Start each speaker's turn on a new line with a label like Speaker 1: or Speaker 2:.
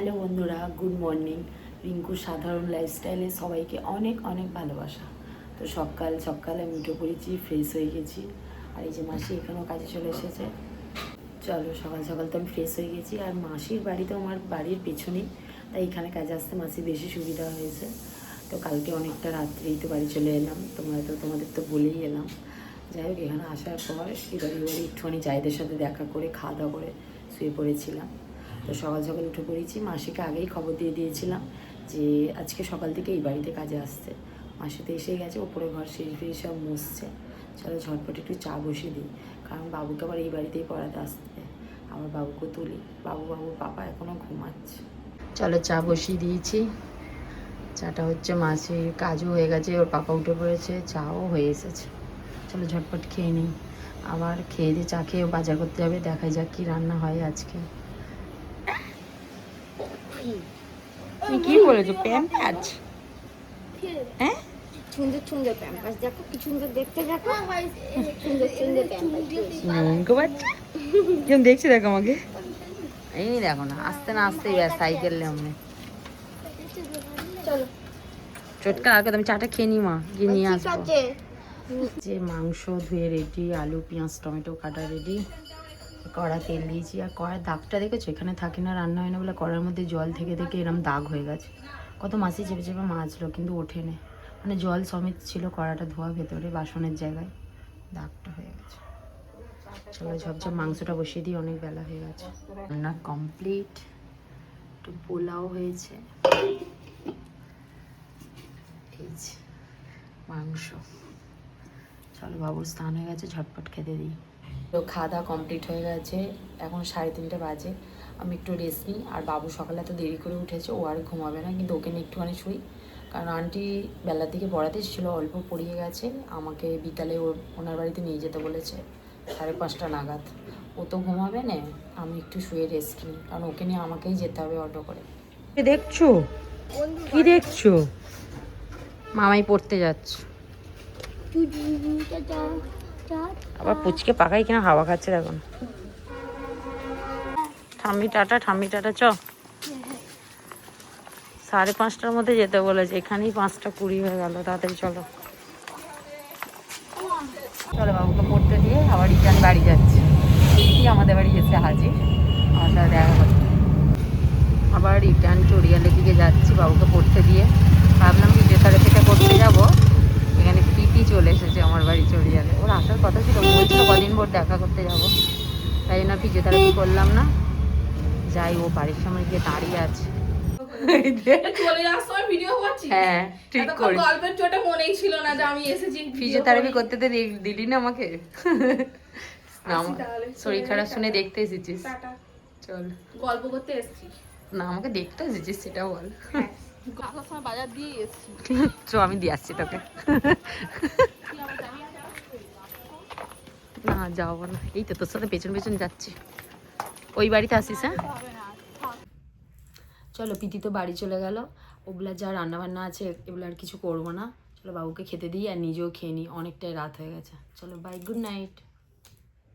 Speaker 1: Hello বন্ধুরা, good morning. রিঙ্কুর সাধারণ লাইফস্টাইলে সবাইকে অনেক অনেক ভালোবাসা। তো সকাল সকাল আমি উঠে পড়েছি, ফ্রেশ হয়ে গেছি। আর এই যে মাসি এখানেও কাজে চলে এসেছে। চলো, সকাল সকাল তো আমি ফ্রেশ হয়ে গেছি। আর মাসির বাড়ি তো আমার বাড়ির পেছনেই, তাই এখানে কাজে আসতে মাসি বেশি সুবিধা হয়েছে। তো কালকে অনেকটা রাত্রেই তো বাড়ি চলে এলাম, তোমাদের তো বলেই এলাম। যাই হোক, এখানে আসার পর এবারে একটুখানি জায়দের সাথে দেখা করে খাওয়া দাওয়া করে শুয়ে পড়েছিলাম। তো সকাল সকাল উঠে পড়েছি। মাসিকে আগেই খবর দিয়ে দিয়েছিলাম যে আজকে সকাল থেকে এই বাড়িতে কাজে আসছে। মাসি তো এসেই গেছে, ওপরে ঘর শেষ ফিরে সব মুছছে। চলো ঝটপট একটু চা বসিয়ে দিই, কারণ বাবুকে আবার এই বাড়িতেই পড়াতে আসতে। আমার বাবুকে তুলি, বাবুর পাপা এখনও ঘুমাচ্ছে। চলো চা বসিয়ে দিয়েছি। চাটা হচ্ছে, মাসির কাজও হয়ে গেছে, ওর পাপা উঠে পড়েছে, চাও হয়ে এসেছে। চলো ঝটপট খেয়ে নিই। আবার খেয়ে দিয়ে চা খেয়ে বাজার করতে যাবে, দেখা যাক কি রান্না হয় আজকে। তুমি কি বলেছো? প্যাম্পাস? হ্যাঁ,
Speaker 2: সুন্দর সুন্দর প্যাম্পাস দেখো, কি সুন্দর দেখতে, দেখো সুন্দর সুন্দর
Speaker 1: নঙ্ক বাচ্চা কেমন দেখছি, দেখো আমাকে। এই দেখো না, আসতে না আসতেই ব্যাস সাইকেল নেমনে।
Speaker 2: চলো
Speaker 1: চটকা আগে তুমি চাটা খেয়ে নি, মা গিয়ে নিয়ে আসবো। যে মাংস ধুয়ে রেডি, আলু পেঁয়াজ টমেটো কাটা রেডি। কড়া তেল দিয়েছি, আর কড়ার দাগটা দেখেছো? এখানে থাকি না, রান্না হয় না বলে কড়ার মধ্যে জল থেকে থেকে এরম দাগ হয়ে গেছে। কত মাসি চেপে চেপে মাজলো, কিন্তু ওঠেনি। মানে জল সমেত ছিল কড়াটা ধোয়া, ভেতরে বাসনের জায়গায় দাগটা হয়ে গেছে। চলো ঝপঝপ মাংসটা বসিয়ে দিই, অনেক বেলা হয়ে গেছে। রান্না কমপ্লিট। একটু পোলাও হয়েছে, এই যে মাংস। চলো, বাবুর স্নান হয়ে গেছে, ঝটপট খেতে দিই। তো খাওয়া দাওয়া কমপ্লিট হয়ে গেছে, এখন 3:30 বাজে। আমি একটু রেস্ট নিই। আর বাবু সকালে এত দেরি করে উঠেছে, ও আর ঘুমাবে না, কিন্তু ওকে নিয়ে একটুখানি শুই। কারণ আন্টি বেলার দিকে পড়াতে এসেছিলো, অল্প পড়িয়ে গেছে। আমাকে বিকালে ওনার বাড়িতে নিয়ে যেতে বলেছে 5:30 নাগাদ। ও তো ঘুমাবে না, আমি একটু শুয়ে রেস্ট নিই, কারণ ওকে নিয়ে আমাকেই যেতে হবে অটো করে। দেখছো কি দেখছো? মামাই পড়তে যাচ্ছে। আবার পুচকে পাকাই কিনা হাওয়া খাচ্ছে, দেখুন। ঠাম্মি টাটা, ঠাম্মি টাটা। 5:30টার মধ্যে যেতে বলেছে, এখানেই 5:20 হয়ে গেল। তাড়াতাড়ি চলো। চলো, বাবুকে পড়তে দিয়ে আবার রিটার্ন বাড়ি যাচ্ছি। কি আমাদের বাড়ি এসে হাজির, আমার সাথে দেখা করতে। আবার রিটার্ন চড়িয়ালের দিকে যাচ্ছি বাবুকে পড়তে দিয়ে। ভাবলাম ফিজিওথেরাপিটা করতে যাবো, এখানে পিটি চলে এসেছে আমার বাড়ি চড়িয়ালে। ওর আসার কথা ছিল, বলছিল কদিন পর দেখা করতে যাব, তাই জন্য ফিজিওথেরাপি করলাম না। যাই, ও বাড়ির সামনে গিয়ে দাঁড়িয়ে আছে। হ্যাঁ, ঠিক করে ফিজিওথেরাপি করতে তো দিলি না আমাকে। শরীর খারাপ শুনে দেখতে এসেছিস? চল,
Speaker 2: গল্প করতে এসেছিস
Speaker 1: না আমাকে দেখতে এসেছিস সেটা বল।
Speaker 2: বাজার দিয়ে এসেছি।
Speaker 1: তো আমি দিয়ে আসছি তোকে। না যাবো না, এই তো তোর সাথে পেছন পেছন যাচ্ছি। ওই বাড়িতে আসিস? হ্যাঁ চলো, পিতি তো বাড়ি চলে গেল। ওগুলা যা রান্না বান্না আছে এগুলো আর কিছু করবো না। চলো বাবুকে খেতে দিই, আর নিজেও খেয়ে নিই, অনেকটাই রাত হয়ে গেছে। চলো বাই, গুড নাইট।